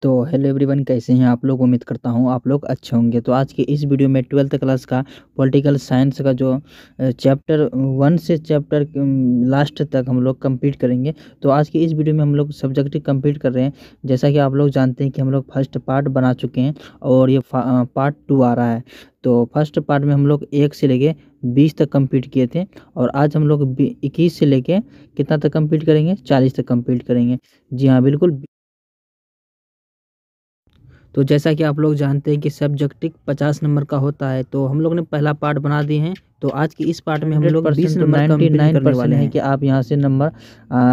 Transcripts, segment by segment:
तो hello everyone, कैसे हैं आप लोग। उम्मीद करता हूं आप लोग अच्छे होंगे। तो आज की इस वीडियो में 12th क्लास का पॉलिटिकल साइंस का जो चैप्टर 1 से चैप्टर लास्ट तक हम लोग कंप्लीट करेंगे। तो आज की इस वीडियो में हम लोग सब्जेक्ट कंप्लीट कर रहे हैं। जैसा कि आप लोग जानते हैं कि हम लोग फर्स्ट पार्ट बना चुके हैं और ये पार्ट 2 आ रहा है। तो फर्स्ट पार्ट में हम लोग 1 से लेके 20 तक कंप्लीट किए थे और आज हम लोग 21 से लेके कितना तक कंप्लीट करेंगे, 40 तक कंप्लीट करेंगे। जी हाँ, बिल्कुल। तो जैसा कि आप लोग जानते हैं कि सब्जेक्टिव 50 नंबर का होता है, तो हम लोग ने पहला पार्ट बना दिए हैं। तो आज की इस पार्ट में हम लोग 20 नंबर कंप्लीट करने वाले हैं कि आप यहाँ से नंबर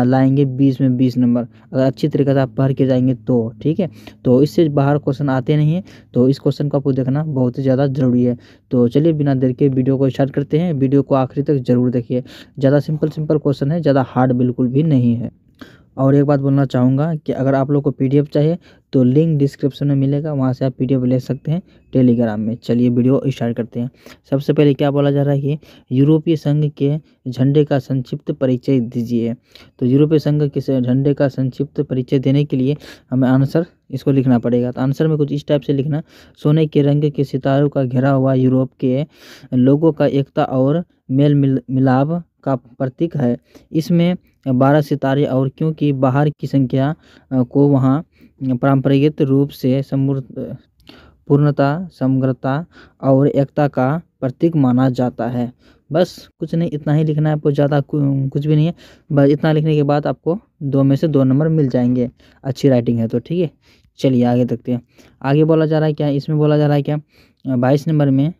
लाएंगे 20 में 20 नंबर, अगर अच्छी तरीके से आप पढ़ के जाएंगे तो ठीक है। तो इससे बाहर क्वेश्चन आते नहीं हैं, तो इस क्वेश्चन को आपको देखना बहुत ही ज़्यादा ज़रूरी है। तो चलिए बिना देर के वीडियो को स्टार्ट करते हैं। वीडियो को आखिरी तक ज़रूर देखिए। ज़्यादा सिंपल क्वेश्चन है, ज़्यादा हार्ड बिल्कुल भी नहीं है। और एक बात बोलना चाहूँगा कि अगर आप लोग को पीडीएफ चाहिए तो लिंक डिस्क्रिप्शन में मिलेगा, वहाँ से आप पीडीएफ ले सकते हैं टेलीग्राम में। चलिए वीडियो स्टार्ट करते हैं। सबसे पहले क्या बोला जा रहा है कि यूरोपीय संघ के झंडे का संक्षिप्त परिचय दीजिए। तो यूरोपीय संघ के झंडे का संक्षिप्त परिचय देने के लिए हमें आंसर इसको लिखना पड़ेगा। तो आंसर में कुछ इस टाइप से लिखना: सोने के रंग के सितारों का घिरा हुआ यूरोप के लोगों का एकता और मेल मिलाप का प्रतीक है। इसमें 12 सितारे, और क्योंकि बाहर की संख्या को वहाँ पारंपरिक रूप से पूर्णता, समग्रता और एकता का प्रतीक माना जाता है। बस कुछ नहीं, इतना ही लिखना है आपको, ज़्यादा कुछ भी नहीं है। बस इतना लिखने के बाद आपको 2 में से 2 नंबर मिल जाएंगे, अच्छी राइटिंग है तो ठीक है। चलिए आगे देखते हैं। आगे बोला जा रहा है क्या, इसमें बोला जा रहा है क्या 22 नंबर में।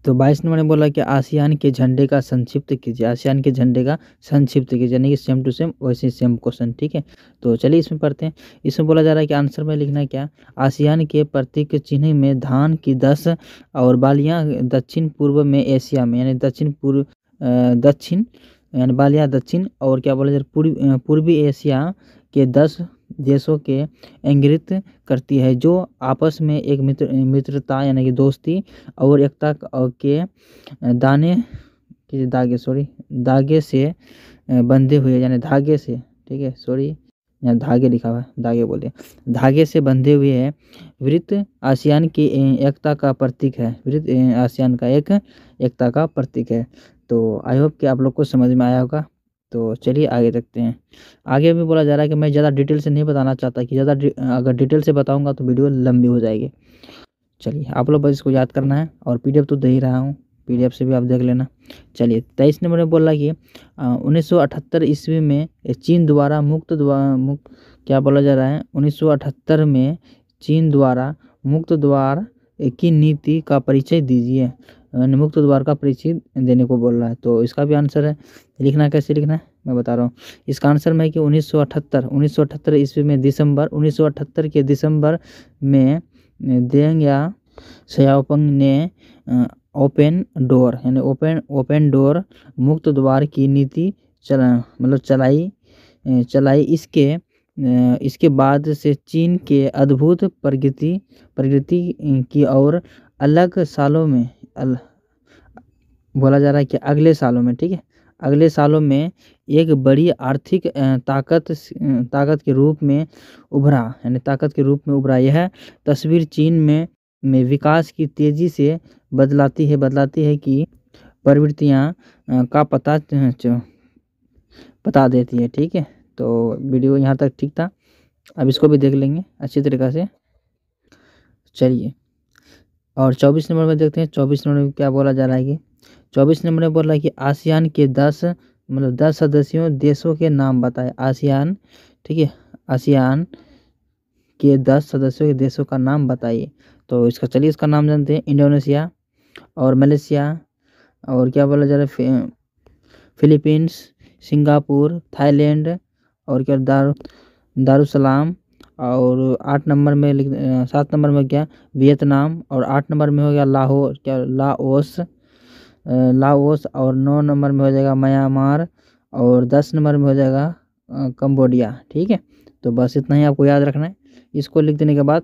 तो 22 नंबर में बोला कि आसियान के झंडे का संक्षिप्त कीजिए। आसियान के झंडे का संक्षिप्त कीजिए, यानी कि सेम टू सेम वैसे सेम क्वेश्चन, ठीक है। तो चलिए इसमें पढ़ते हैं। इसमें बोला जा रहा है कि आंसर में लिखना है क्या: आसियान के प्रतीक चिन्ह में धान की 10 और बालियाँ दक्षिण पूर्व में एशिया में, यानी दक्षिण यानी बालियाँ दक्षिण, और क्या बोला जा रहा है पूर्वी एशिया के 10 देशों के इंगित करती है, जो आपस में एक मित्रता यानी कि दोस्ती और एकता के धागे से बंधे हुए, यानी धागे से, ठीक है, सॉरी यहाँ धागे लिखा हुआ है, धागे बोले, धागे से बंधे हुए है। वृत्त आसियान की एकता का प्रतीक है। वृत्त आसियान का एक एकता का प्रतीक है। तो आई होप कि आप लोग को समझ में आया होगा। तो चलिए आगे देखते हैं। आगे भी बोला जा रहा है कि मैं ज़्यादा डिटेल से नहीं बताना चाहता, कि अगर डिटेल से बताऊंगा तो वीडियो लंबी हो जाएगी। चलिए आप लोग बस इसको याद करना है, और पीडीएफ तो दे ही रहा हूँ, पीडीएफ से भी आप देख लेना। चलिए 23 नंबर में बोल रहा है कि 1978 ईस्वी में चीन द्वारा मुक्त क्या बोला जा रहा है, 1978 में चीन द्वारा मुक्त द्वार की नीति का परिचय दीजिए। मुक्त द्वार का परिचय देने को बोल रहा है। तो इसका भी आंसर है। लिखना कैसे लिखना है मैं बता रहा हूँ। इसका आंसर में है कि 1978 ईस्वी में 1978 के दिसंबर में देंग याओपिंग ने ओपन डोर यानी ओपन डोर मुक्त द्वार की नीति चलाई। इसके बाद से चीन के अद्भुत प्रगति की और अलग सालों में बोला जा रहा है कि अगले सालों में, ठीक है, अगले सालों में एक बड़ी आर्थिक ताकत के रूप में उभरा, यानी ताकत के रूप में उभरा। यह तस्वीर चीन में विकास की तेजी से बदलाती है कि प्रवृत्तियां का पता देती है, ठीक है। तो वीडियो यहाँ तक ठीक था, अब इसको भी देख लेंगे अच्छी तरीक़ा से। चलिए और 24 नंबर में देखते हैं। 24 नंबर में क्या बोला जा रहा है कि 24 नंबर में बोल रहा है कि आसियान के 10 सदस्यों देशों के नाम बताए। आसियान, ठीक है, आसियान के 10 सदस्यों के देशों का नाम बताइए। तो इसका चलिए इसका नाम जानते हैं। इंडोनेशिया और मलेशिया, और क्या बोला जा रहा है फिलीपींस, सिंगापुर, थाईलैंड, और क्या दारुसलाम, और 8 नंबर में 7 नंबर में क्या वियतनाम, और 8 नंबर में हो गया लाओस, और 9 नंबर में हो जाएगा म्यांमार, और 10 नंबर में हो जाएगा कंबोडिया, ठीक है। तो बस इतना ही आपको याद रखना है। इसको लिख देने के बाद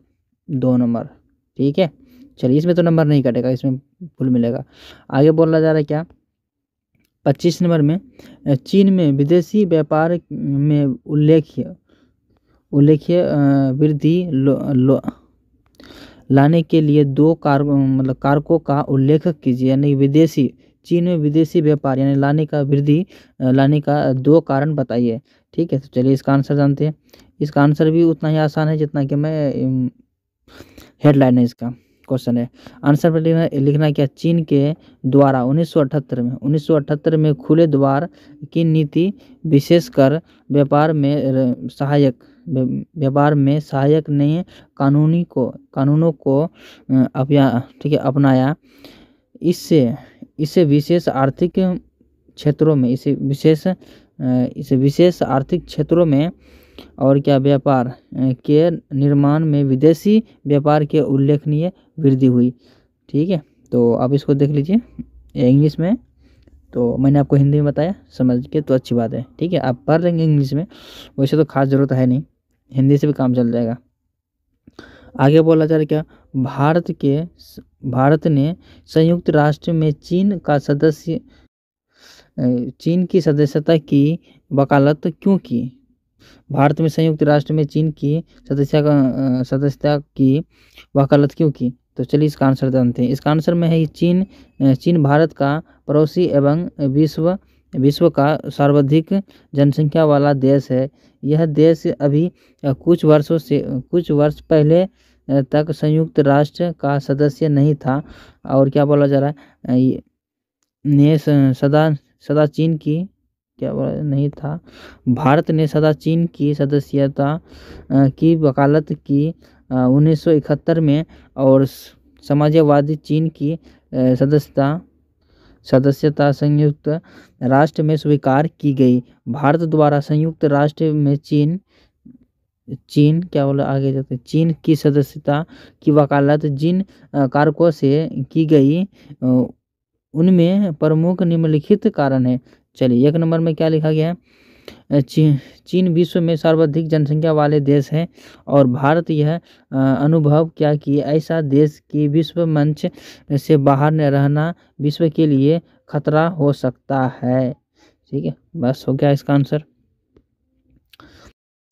2 नंबर, ठीक है। चलिए इसमें तो नंबर नहीं कटेगा, इसमें फुल मिलेगा। आगे बोला जा रहा है क्या 25 नंबर में चीन में विदेशी व्यापार में उल्लेखनीय वृद्धि लाने के लिए दो कारकों का उल्लेख कीजिए। यानी विदेशी, चीन में विदेशी व्यापार यानी लाने का वृद्धि लाने का दो कारण बताइए। ठीक है, तो चलिए इसका आंसर जानते हैं। इसका आंसर भी उतना ही आसान है जितना कि मैं हेडलाइन है इसका क्वेश्चन है। आंसर पर लिखना क्या, चीन के द्वारा 1978 में खुले द्वार की नीति विशेषकर व्यापार में सहायक नए कानूनों को अपनाया। इससे विशेष आर्थिक क्षेत्रों में और क्या व्यापार के निर्माण में विदेशी व्यापार के उल्लेखनीय वृद्धि हुई। ठीक है, तो आप इसको देख लीजिए इंग्लिश में, तो मैंने आपको हिंदी में बताया, समझ के तो अच्छी बात है। ठीक है, आप पढ़ लेंगे इंग्लिश में, वैसे तो खास ज़रूरत है नहीं, हिंदी से भी काम चल जाएगा। आगे बोला जा रहा है क्या, भारत ने संयुक्त राष्ट्र में चीन की सदस्यता की वकालत क्यों की। भारत में संयुक्त राष्ट्र में चीन की सदस्यता की वकालत क्यों की। तो चलिए इसका आंसर जानते हैं। इसका आंसर में है चीन भारत का पड़ोसी एवं विश्व का सर्वाधिक जनसंख्या वाला देश है। यह देश अभी कुछ वर्ष पहले तक संयुक्त राष्ट्र का सदस्य नहीं था। और क्या बोला जा रहा है, ने सदा चीन की क्या बोला नहीं था, भारत ने सदा चीन की सदस्यता की वकालत की 1971 में, और समाजवादी चीन की सदस्यता संयुक्त राष्ट्र में स्वीकार की गई। भारत द्वारा संयुक्त राष्ट्र में चीन क्या बोला आगे जाते, चीन की सदस्यता की वकालत जिन कारकों से की गई उनमें प्रमुख निम्नलिखित कारण है। चलिए 1 नंबर में क्या लिखा गया है, चीन विश्व में सर्वाधिक जनसंख्या वाले देश है, और भारत यह अनुभव किया कि ऐसा देश की विश्व मंच से बाहर न रहना विश्व के लिए खतरा हो सकता है। ठीक है, बस हो गया इसका आंसर।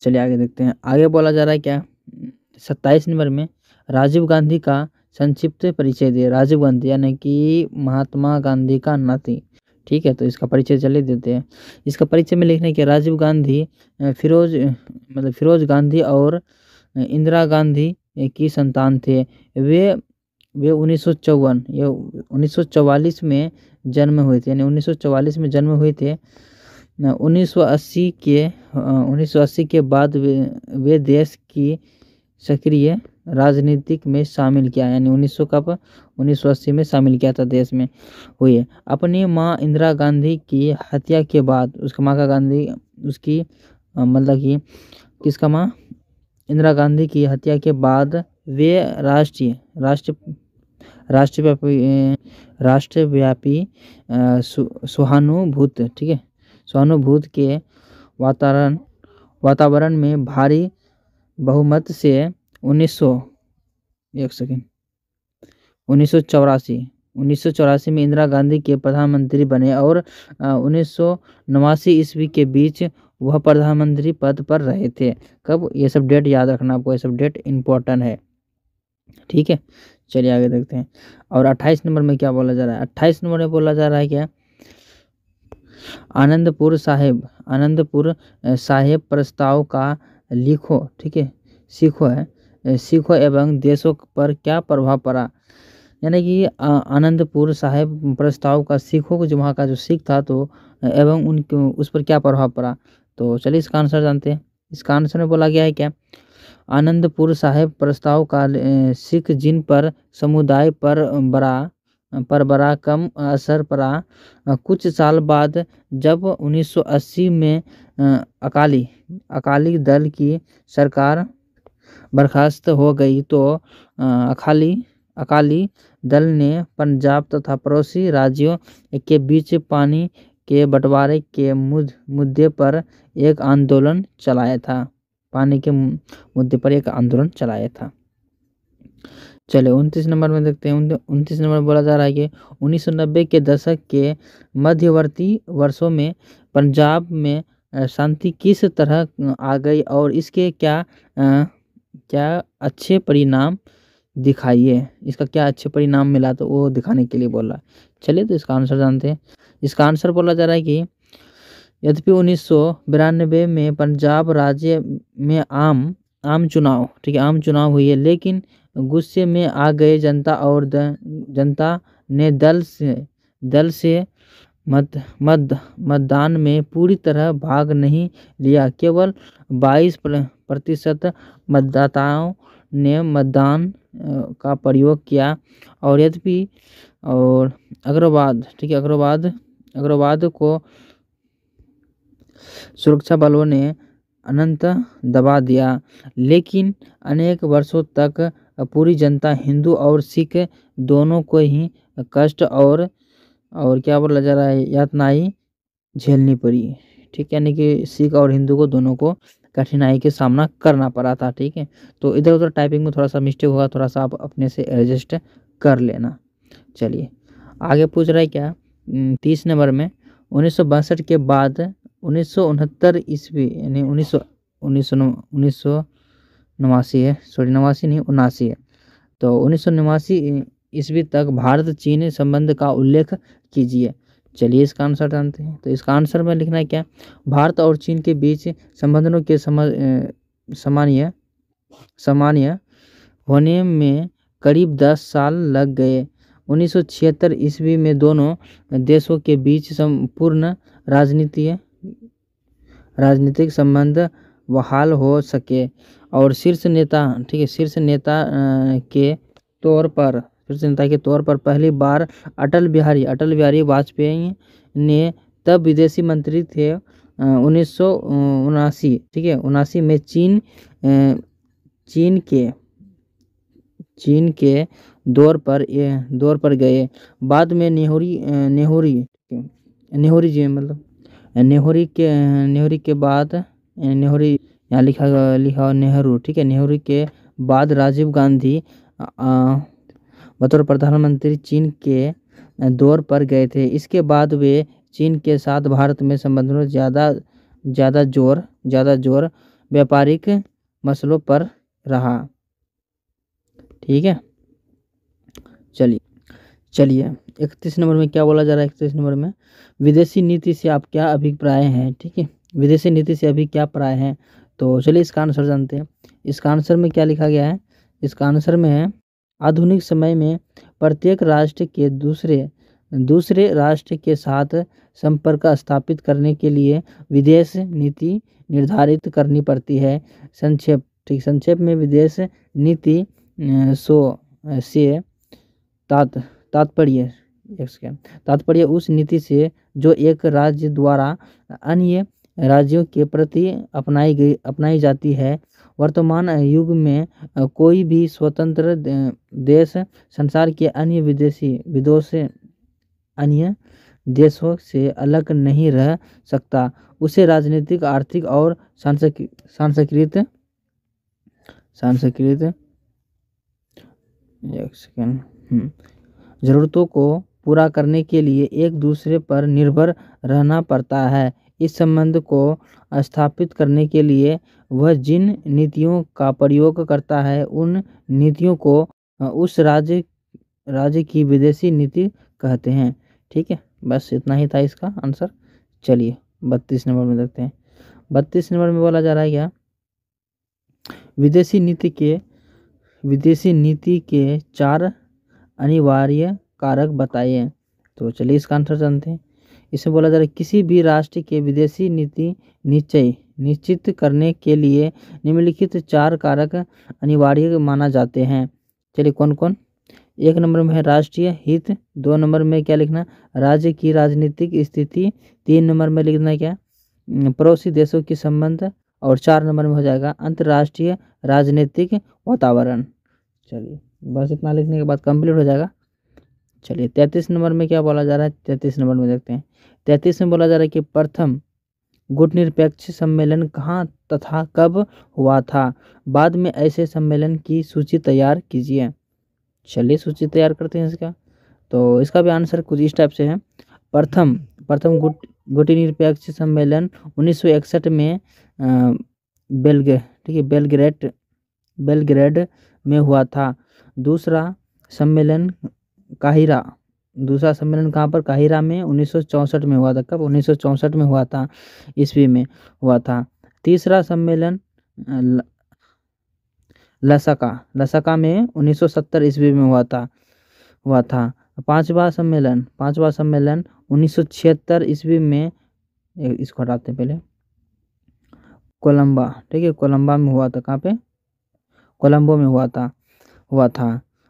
चलिए आगे देखते हैं। आगे बोला जा रहा है क्या, 27 नंबर में राजीव गांधी का संक्षिप्त परिचय दे। राजीव गांधी यानी कि महात्मा गांधी का नाती। ठीक है, तो इसका परिचय चलिए देते हैं। इसका परिचय में लिखने के, राजीव गांधी फिरोज गांधी और इंदिरा गांधी की संतान थे। वे 1944 में जन्म हुए थे, यानी 1944 में जन्म हुए थे। 1980 के बाद वे देश की सक्रिय राजनीतिक में शामिल किया, यानी 1980 में शामिल किया था देश में हुई है। अपनी माँ इंदिरा गांधी की हत्या के बाद, उसका माँ का गांधी उसकी मतलब कि किसका माँ, इंदिरा गांधी की हत्या के बाद वे राष्ट्रव्यापी सहानुभूति, ठीक है, सहानुभूति के वातावरण में भारी बहुमत से 1984 में इंदिरा गांधी के प्रधानमंत्री बने, और 1989 ईस्वी के बीच वह प्रधानमंत्री पद पर रहे थे। कब, ये सब डेट याद रखना आपको, ये सब डेट इम्पोर्टेंट है। ठीक है, चलिए आगे देखते हैं। और 28 नंबर में क्या बोला जा रहा है, 28 नंबर में बोला जा रहा है क्या, आनंदपुर साहेब प्रस्ताव का लिखो। ठीक है, सीखो एवं देशों पर क्या प्रभाव पड़ा। यानी कि आनंदपुर साहेब प्रस्ताव का सीखो, जो वहाँ का जो सीख था, तो एवं उस पर क्या प्रभाव पड़ा। तो चलिए इसका आंसर जानते हैं। इसका आंसर में बोला गया है क्या, आनंदपुर साहेब प्रस्ताव का सिख जिन पर समुदाय पर बड़ा कम असर पड़ा। कुछ साल बाद जब 1980 में अकाली दल की सरकार बर्खास्त हो गई, तो अकाली दल ने पंजाब तथा पड़ोसी राज्यों के बीच पानी के बंटवारे के मुद्दे पर एक आंदोलन चलाया था। चले 29 नंबर में देखते हैं। 29 नंबर में बोला जा रहा है कि 1990 के दशक के मध्यवर्ती वर्षों में पंजाब में शांति किस तरह आ गई और इसके क्या अच्छे परिणाम दिखाइए। इसका क्या अच्छे परिणाम मिला तो वो दिखाने के लिए बोल रहा है। चलिए तो इसका आंसर जानते हैं। इसका आंसर बोला जा रहा है कि यद्यपि 1992 में पंजाब राज्य में आम चुनाव, ठीक है, आम चुनाव हुई है, लेकिन गुस्से में आ गए जनता और जनता ने दल से मतदान में पूरी तरह भाग नहीं लिया। केवल 22% मतदाताओं ने मतदान का प्रयोग किया। और यद्यपि और अग्रवाद, ठीक है, अग्रवाद को सुरक्षा बलों ने अनंत दबा दिया, लेकिन अनेक वर्षों तक पूरी जनता, हिंदू और सिख दोनों को ही कष्ट और क्या बोला जा रहा है, यातनाएं झेलनी पड़ी। ठीक है, यानी कि सिख और हिंदू को दोनों को कठिनाई के सामना करना पड़ा था। ठीक है, तो इधर उधर टाइपिंग में थोड़ा सा मिस्टेक होगा, थोड़ा सा आप अपने से एडजस्ट कर लेना। चलिए आगे पूछ रहा है क्या 30 नंबर में 1962 के बाद 1969 ईस्वी यानी 1989 है, सॉरी 89 नहीं 79 है, तो 1989 ईस्वी तक भारत चीन संबंध का उल्लेख कीजिए। चलिए इसका आंसर जानते हैं। तो इसका आंसर में लिखना है क्या, भारत और चीन के बीच संबंधों के सामान्य होने में करीब 10 साल लग गए। 1976 ईस्वी में दोनों देशों के बीच संपूर्ण राजनीतिक संबंध बहाल हो सके और शीर्ष नेता, ठीक है, शीर्ष नेता के तौर पर पहली बार अटल बिहारी वाजपेयी ने तब विदेशी मंत्री थे 1979, ठीक है, 79 में चीन के दौर पर गए। बाद में नेहरू के बाद यहाँ लिखा नेहरू, ठीक है, नेहरू के बाद राजीव गांधी बतौर प्रधानमंत्री चीन के दौर पर गए थे। इसके बाद वे चीन के साथ भारत में संबंधों ज़्यादा जोर व्यापारिक मसलों पर रहा। ठीक है, चलिए 31 नंबर में क्या बोला जा रहा है। 31 नंबर में विदेशी नीति से आप क्या अभिप्राय हैं। ठीक है, विदेशी नीति से अभी क्या प्राय है। तो चलिए इसका आंसर जानते हैं। इसका आंसर में क्या लिखा गया है। इसका आंसर में है आधुनिक समय में प्रत्येक राष्ट्र के दूसरे राष्ट्र के साथ संपर्क स्थापित करने के लिए विदेश नीति निर्धारित करनी पड़ती है। संक्षेप में विदेश नीति से तात्पर्य उस नीति से जो एक राज्य द्वारा अन्य राज्यों के प्रति अपनाई जाती है। वर्तमान युग में कोई भी स्वतंत्र देश संसार के अन्य देशों से अलग नहीं रह सकता। उसे राजनीतिक, आर्थिक और सांस्कृतिक जरूरतों को पूरा करने के लिए एक दूसरे पर निर्भर रहना पड़ता है। इस संबंध को स्थापित करने के लिए वह जिन नीतियों का प्रयोग करता है उन नीतियों को उस राज्य की विदेशी नीति कहते हैं। ठीक है, बस इतना ही था इसका आंसर। चलिए 32 नंबर में देखते हैं। 32 नंबर में बोला जा रहा है क्या, विदेशी नीति के 4 अनिवार्य कारक बताइए। तो चलिए इसका आंसर जानते हैं। इसमें बोला जा रहा है किसी भी राष्ट्र के विदेशी नीति निश्चित करने के लिए निम्नलिखित 4 कारक अनिवार्य माना जाते हैं। चलिए कौन कौन। 1 नंबर में है राष्ट्रीय हित, 2 नंबर में क्या लिखना, राज्य की राजनीतिक स्थिति, 3 नंबर में लिखना क्या, पड़ोसी देशों के संबंध, और 4 नंबर में हो जाएगा अंतर्राष्ट्रीय राजनीतिक वातावरण। चलिए बस इतना लिखने के बाद कंप्लीट हो जाएगा। चलिए 33 नंबर में क्या बोला जा रहा है। 33 नंबर में देखते हैं। 33 में बोला जा रहा है कि प्रथम गुटनिरपेक्ष सम्मेलन कहाँ तथा कब हुआ था। बाद में ऐसे सम्मेलन की सूची तैयार कीजिए। चलिए सूची तैयार करते हैं इसका। तो इसका भी आंसर कुछ इस टाइप से है। प्रथम गुटनिरपेक्ष सम्मेलन 1961 में बेलग्रेड में हुआ था। दूसरा सम्मेलन कहाँ पर? काहिरा में 1964 में हुआ था। कब? 1964 में हुआ था, ईस्वी में हुआ था। तीसरा सम्मेलन लसाका में 1970 ईस्वी में हुआ था। पांचवा सम्मेलन 1976 ईस्वी में, इसको हटाते हैं पहले, कोलंबा, ठीक है, कोलंबा में हुआ था। कहाँ पे? कोलंबो में हुआ था।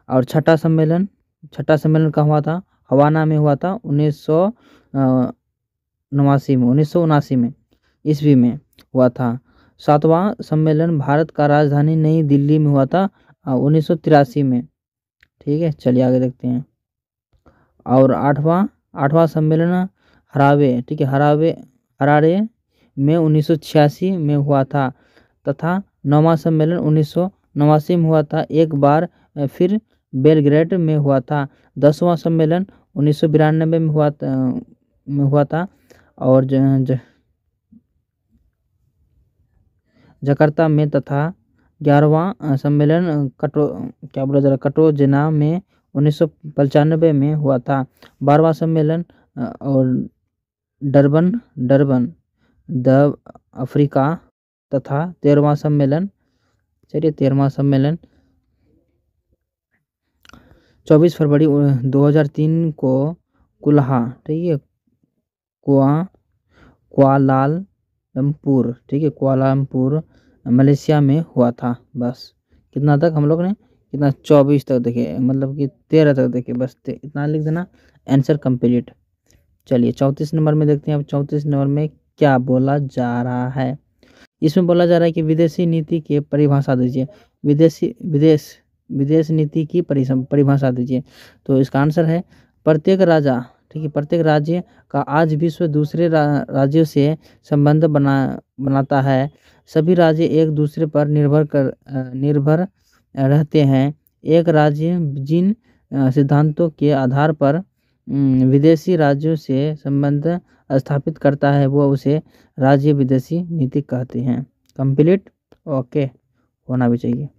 और छठा सम्मेलन कहाँ हुआ था? हवाना में हुआ था 1979 में ईस्वी में हुआ था। सातवां सम्मेलन भारत का राजधानी नई दिल्ली में हुआ था 1983 में, ठीक है। चलिए आगे देखते हैं। और आठवां सम्मेलन हरारे में 1986 में हुआ था तथा नौवां सम्मेलन 1989 में हुआ था, एक बार फिर बेलग्रेड में हुआ था। 10वां सम्मेलन 1992 में हुआ था और जकार्ता में, तथा 11वां सम्मेलन कटोजना में 1995 में हुआ था। 12वां सम्मेलन और डरबन द अफ्रीका तथा 13वां सम्मेलन 24 फरवरी 2003 को कुल्हा, ठीक है, कुआलालंपुर, ठीक है, कुआलालंपुर मलेशिया में हुआ था। बस कितना तक हम लोग ने 24 तक देखे, मतलब कि 13 तक देखे, बस इतना लिख देना, आंसर कंप्लीट। चलिए 34 नंबर में देखते हैं। अब 34 नंबर में क्या बोला जा रहा है? इसमें बोला जा रहा है कि विदेशी नीति की परिभाषा दीजिए। विदेश नीति की परिभाषा दीजिए। तो इसका आंसर है प्रत्येक राजा, ठीक है, प्रत्येक राज्य का आज विश्व दूसरे राज्यों से संबंध बनाता है। सभी राज्य एक दूसरे पर निर्भर रहते हैं। एक राज्य जिन सिद्धांतों के आधार पर विदेशी राज्यों से संबंध स्थापित करता है वो उसे राज्य विदेशी नीति कहते हैं। कंप्लीट, ओके, होना भी चाहिए।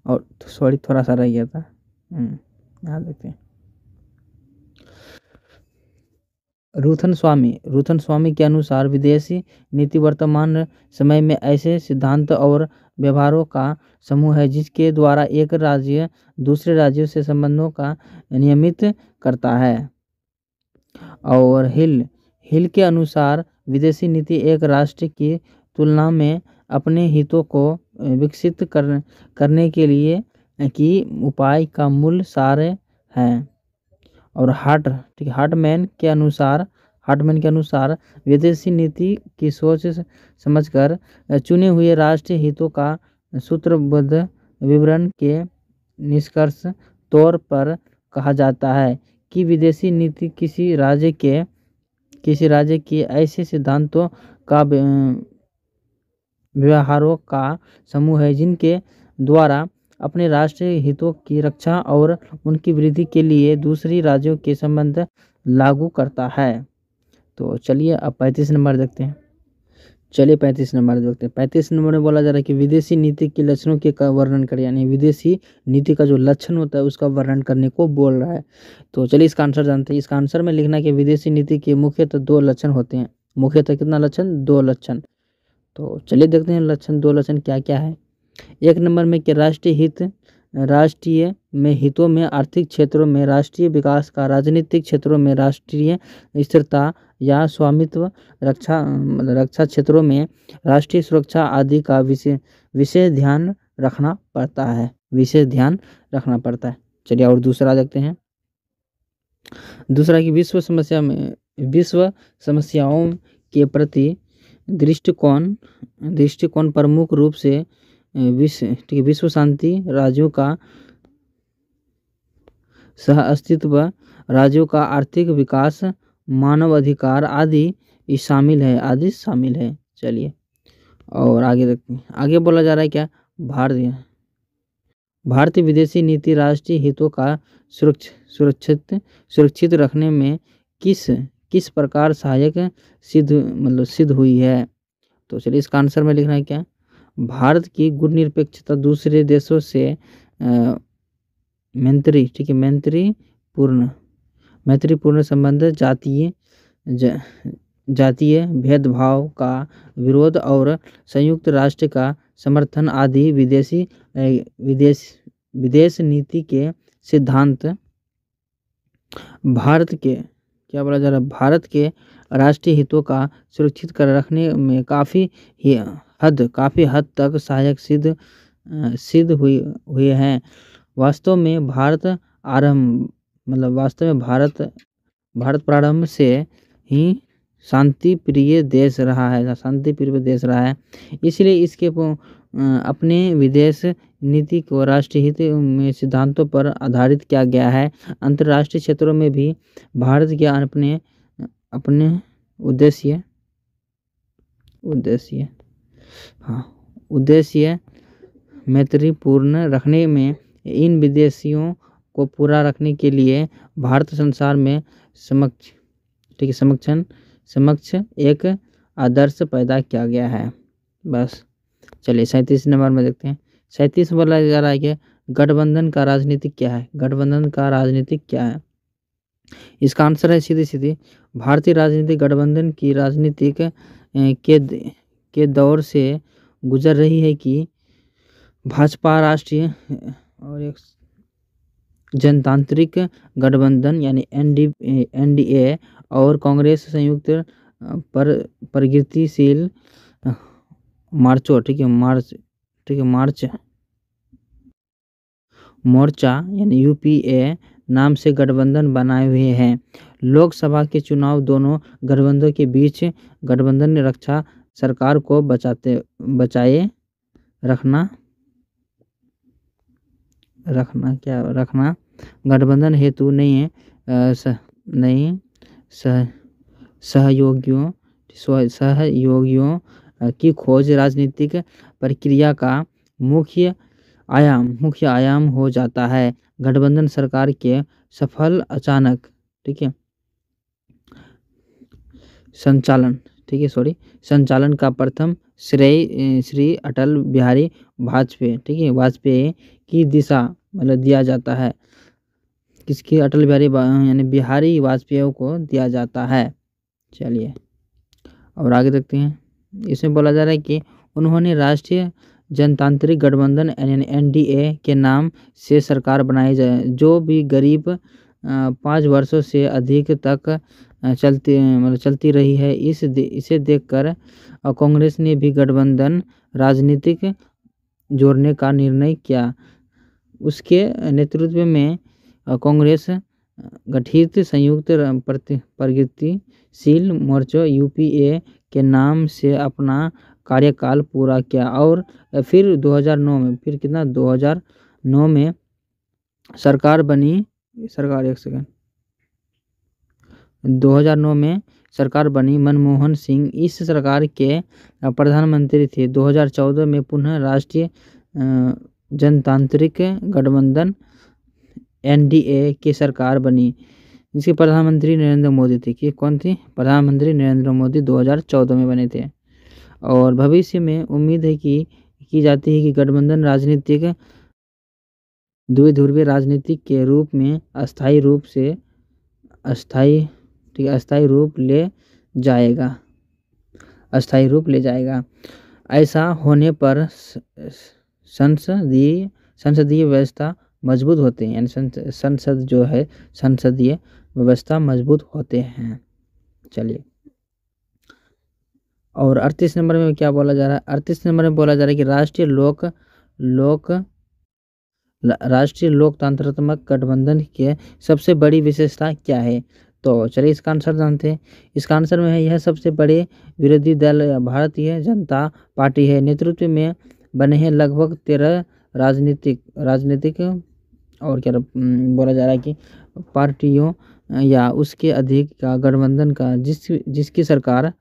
और सॉरी, थोड़ा सा रह गया था, यहाँ देखते हैं। रूथन स्वामी के अनुसार विदेशी नीति वर्तमान समय में ऐसे सिद्धांत और व्यवहारों का समूह है जिसके द्वारा एक राज्य दूसरे राज्यों से संबंधों का नियमित करता है। और हिल के अनुसार विदेशी नीति एक राष्ट्र की तुलना में अपने हितों को विकसित करने के लिए की उपाय का मूल सार है। और हार्टमैन के अनुसार विदेशी नीति की सोच समझकर चुने हुए राष्ट्रीय हितों का सूत्रबद्ध विवरण के निष्कर्ष तौर पर कहा जाता है कि विदेशी नीति किसी राज्य के ऐसे सिद्धांतों का व्यवहारों का समूह है जिनके द्वारा अपने राष्ट्रीय हितों की रक्षा और उनकी वृद्धि के लिए दूसरी राज्यों के संबंध लागू करता है। तो चलिए अब 35 नंबर देखते हैं। 35 नंबर में बोला जा रहा है कि विदेशी नीति के लक्षणों के का वर्णन करें, यानी विदेशी नीति का जो लक्षण होता है उसका वर्णन करने को बोल रहा है। तो चलिए इसका आंसर जानते हैं। इसका आंसर में लिखना कि विदेशी नीति के मुख्यतः 2 लक्षण होते हैं। मुख्यतः कितना लक्षण? 2 लक्षण। तो चलिए देखते हैं 2 लक्षण क्या क्या है। 1 नंबर में कि राष्ट्रीय में हितों में, आर्थिक क्षेत्रों में राष्ट्रीय विकास का, राजनीतिक क्षेत्रों में राष्ट्रीय स्थिरता या स्वामित्व, रक्षा क्षेत्रों में राष्ट्रीय सुरक्षा आदि का विशेष ध्यान रखना पड़ता है। चलिए और दूसरा देखते हैं। दूसरा कि विश्व समस्याओं के प्रति दृष्टिकोण प्रमुख रूप से विश्व शांति, राज्यों का सह अस्तित्व, राज्यों का आर्थिक विकास, मानव अधिकार आदि शामिल है। चलिए और आगे देखते हैं। आगे बोला जा रहा है क्या? भारतीय विदेशी नीति राष्ट्रीय हितों का सुरक्षित रखने में किस प्रकार सहायक सिद्ध हुई है। तो चलिए इसका आंसर में लिखना है क्या, भारत की गुट निरपेक्षता दूसरे देशों से मैत्री, ठीक है, मैत्रीपूर्ण संबंध, जातीय भेदभाव का विरोध और संयुक्त राष्ट्र का समर्थन आदि विदेश नीति के सिद्धांत भारत के क्या बोला जा रहा है, भारत के राष्ट्रीय हितों का सुरक्षित कर रखने में काफ़ी हद तक सहायक सिद्ध हुए हैं। वास्तव में भारत प्रारंभ से ही शांति प्रिय देश रहा है, इसलिए इसके अपने विदेश नीति को राष्ट्रीय हित में सिद्धांतों पर आधारित किया गया है। अंतर्राष्ट्रीय क्षेत्रों में भी भारत के अपने उद्देश्य मैत्रीपूर्ण रखने में इन विदेशियों को पूरा रखने के लिए भारत संसार में समक्ष एक आदर्श पैदा किया गया है। बस चलिए 37 नंबर में देखते हैं। 37 बोला जा रहा है कि गठबंधन का राजनीतिक क्या है। इसका आंसर है सीधी भारतीय राजनीतिक गठबंधन की राजनीतिक के दौर से गुजर रही है कि भाजपा राष्ट्रीय और एक जनतांत्रिक गठबंधन यानी NDA और कांग्रेस संयुक्त प्रगतिशील मोर्चा यानी UPA नाम से गठबंधन बनाए हुए हैं। लोकसभा के चुनाव दोनों गठबंधनों के बीच गठबंधन ने रक्षा सरकार को बचाए रखना गठबंधन हेतु नए सहयोगियों की खोज राजनीतिक प्रक्रिया का मुख्य आयाम हो जाता है। गठबंधन सरकार के सफल अचानक संचालन का प्रथम श्रेय श्री अटल बिहारी वाजपेयी की दिशा दिया जाता है। किसकी, अटल बिहारी यानी बिहारी वाजपेयी को दिया जाता है। चलिए और आगे देखते हैं। इसमें बोला जा रहा है कि उन्होंने राष्ट्रीय जनतांत्रिक गठबंधन यानी NDA के नाम से सरकार बनाई जाए जो भी गरीब 5 वर्षों से अधिक तक चलती रही है। इसे देखकर कांग्रेस ने भी गठबंधन राजनीतिक जोड़ने का निर्णय किया। उसके नेतृत्व में कांग्रेस गठित संयुक्त प्रगतिशील मोर्चा UPA के नाम से अपना कार्यकाल पूरा किया और फिर 2009 में सरकार बनी। 2009 में सरकार बनी। मनमोहन सिंह इस सरकार के प्रधानमंत्री थे। 2014 में पुनः राष्ट्रीय जनतांत्रिक गठबंधन NDA की सरकार बनी। इसके प्रधानमंत्री नरेंद्र मोदी थे। कि कौन थे? प्रधानमंत्री नरेंद्र मोदी 2014 में बने थे। और भविष्य में उम्मीद है कि की जाती है कि गठबंधन राजनीतिक द्विध्रुवीय राजनीतिक के रूप में अस्थायी रूप ले जाएगा। ऐसा होने पर संसदीय व्यवस्था मजबूत होते हैं, यानी संसदीय व्यवस्था मजबूत होते हैं। चलिए और 38 नंबर में क्या बोला जा रहा है? 38 नंबर में बोला जा रहा है कि राष्ट्रीय लोकतांत्रात्मक गठबंधन की सबसे बड़ी विशेषता क्या है? तो चलिए इसका आंसर जानते हैं। इसका आंसर में है यह सबसे बड़े विरोधी दल भारतीय जनता पार्टी है। नेतृत्व में बने हैं लगभग 13 राजनीतिक और क्या बोला जा रहा है कि पार्टियों या उसके अधिक का गठबंधन का जिसकी सरकार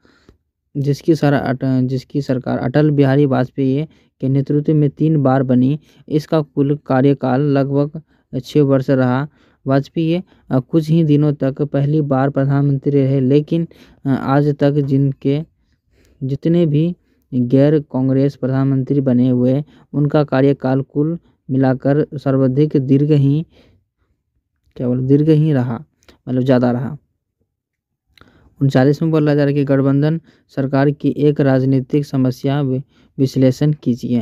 अटल बिहारी वाजपेयी के नेतृत्व में 3 बार बनी। इसका कुल कार्यकाल लगभग 6 वर्ष रहा। वाजपेयी कुछ ही दिनों तक पहली बार प्रधानमंत्री रहे, लेकिन आज तक जितने भी गैर कांग्रेस प्रधानमंत्री बने हुए उनका कार्यकाल कुल मिलाकर सर्वाधिक दीर्घ ही रहा, मतलब ज़्यादा रहा। 39 में बोला जा रहा है कि गठबंधन सरकार की एक राजनीतिक समस्या विश्लेषण कीजिए।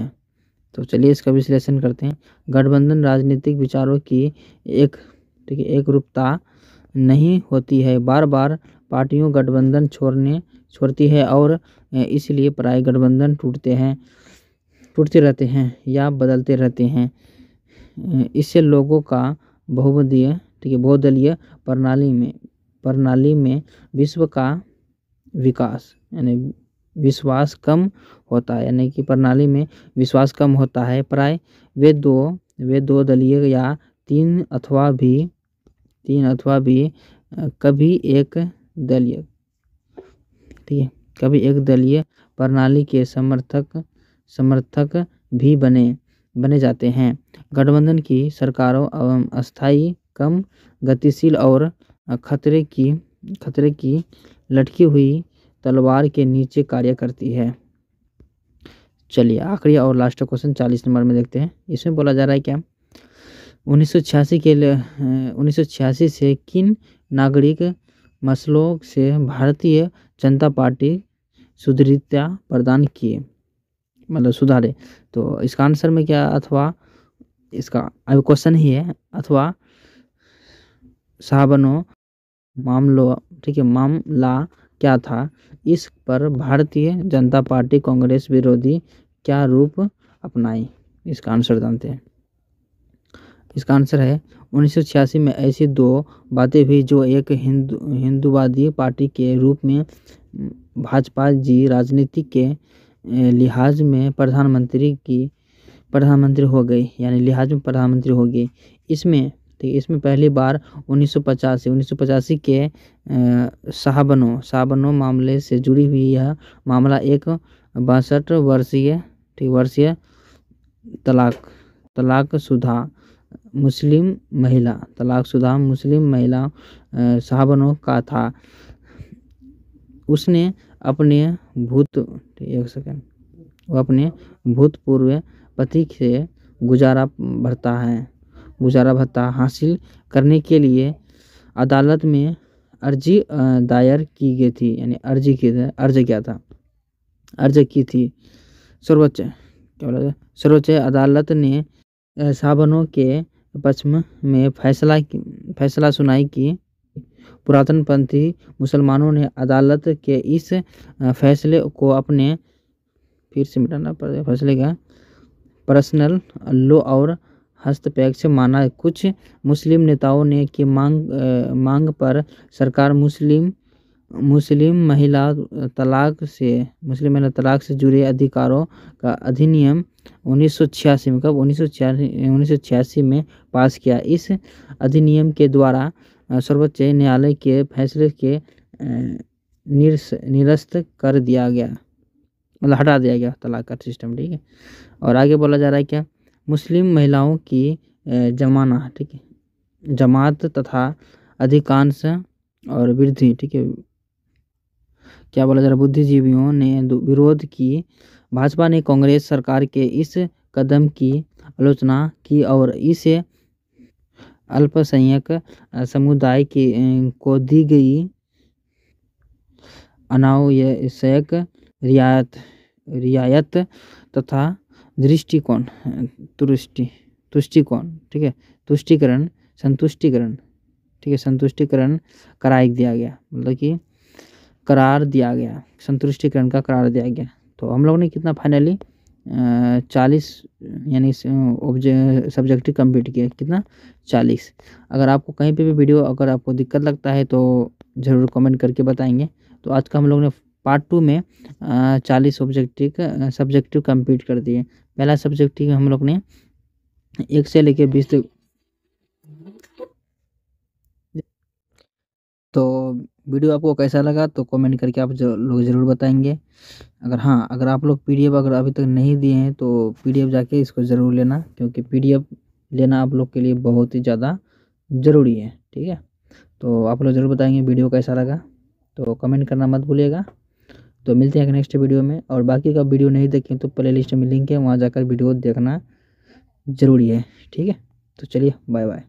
तो चलिए इसका विश्लेषण करते हैं। गठबंधन राजनीतिक विचारों की एक रूपता नहीं होती है। बार बार पार्टियों गठबंधन छोड़ती है और इसलिए प्राय गठबंधन टूटते रहते हैं या बदलते रहते हैं। इससे लोगों का बहुदलीय प्रणाली में विश्व का विकास यानी विश्वास कम होता है, यानी कि प्रणाली में विश्वास कम होता है। प्राय वे दो दलीय या तीन अथवा भी कभी एक दलीय प्रणाली के समर्थक भी बने जाते हैं। गठबंधन की सरकारों अस्थायी, कम गतिशील और खतरे की लटकी हुई तलवार के नीचे कार्य करती है। चलिए आखिरी और लास्ट क्वेश्चन 40 नंबर में देखते हैं। इसमें बोला जा रहा है क्या, 1986 से किन नागरिक मसलों से भारतीय जनता पार्टी सुदृढ़ता प्रदान किए, मतलब सुधारे। तो इसका आंसर में क्या, अथवा इसका अब क्वेश्चन ही है, अथवा साहबनो मामला क्या था, इस पर भारतीय जनता पार्टी कांग्रेस विरोधी क्या रूप अपनाई। इसका आंसर जानते हैं। इसका आंसर है 1986 में ऐसी दो बातें हुई जो एक हिंदूवादी पार्टी के रूप में भाजपा जी राजनीति के लिहाज में प्रधानमंत्री हो गई, यानी लिहाज में प्रधानमंत्री हो गई। इसमें पहली बार 1985 के साहबनो मामले से जुड़ी हुई यह मामला एक 62 वर्षीय तलाकशुदा मुस्लिम महिला साहबनो का था। उसने अपने भूतपूर्व पति से गुजारा भत्ता हासिल करने के लिए अदालत में अर्जी दायर की गई थी, यानी अर्ज की थी। सर्वोच्च अदालत ने साहबनो के पक्ष में फैसला सुनाई कि पुरातनपंथी मुसलमानों ने अदालत के इस फैसले को अपने फैसले का पर्सनल लॉ और हस्तक्षेप माना। कुछ मुस्लिम नेताओं ने की मांग पर सरकार मुस्लिम महिला तलाक से जुड़े अधिकारों का अधिनियम 1986 में पास किया। इस अधिनियम के द्वारा सर्वोच्च न्यायालय के फैसले के निरस्त कर दिया गया, मतलब हटा दिया गया तलाक का सिस्टम। ठीक है, और आगे बोला जा रहा है क्या, मुस्लिम महिलाओं की जमात तथा अधिकांश और वृद्धि, ठीक है, क्या बोला जा रहा है, बुद्धिजीवियों ने विरोध की। भाजपा ने कांग्रेस सरकार के इस कदम की आलोचना की और इसे अल्पसंख्यक समुदाय को दी गई अनावश्यक रियायत तथा संतुष्टिकरण करार दिया गया, मतलब कि संतुष्टिकरण का करार दिया गया। तो हम लोग ने कितना फाइनली 40 यानी सब्जेक्टिव कंप्लीट किया, कितना 40। अगर आपको कहीं पे भी वीडियो अगर आपको दिक्कत लगता है तो ज़रूर कमेंट करके बताएंगे। तो आज का हम लोग ने पार्ट 2 में 40 सब्जेक्टिव कंप्लीट कर दिए। पहला सब्जेक्टिव हम लोग ने 1 से लेके 20 तक। तो वीडियो आपको कैसा लगा तो कमेंट करके आप लोग ज़रूर बताएंगे। अगर आप लोग पीडीएफ अगर अभी तक नहीं दिए हैं तो पीडीएफ जाके इसको ज़रूर लेना, क्योंकि पीडीएफ लेना आप लोग के लिए बहुत ही ज़्यादा ज़रूरी है। ठीक है, तो आप लोग ज़रूर बताएंगे वीडियो कैसा लगा, तो कमेंट करना मत भूलिएगा। तो मिलते हैं नेक्स्ट वीडियो में, और बाकी का वीडियो नहीं देखें तो प्ले लिस्ट में लिंक है, वहाँ जाकर वीडियो देखना ज़रूरी है। ठीक है, तो चलिए बाय बाय।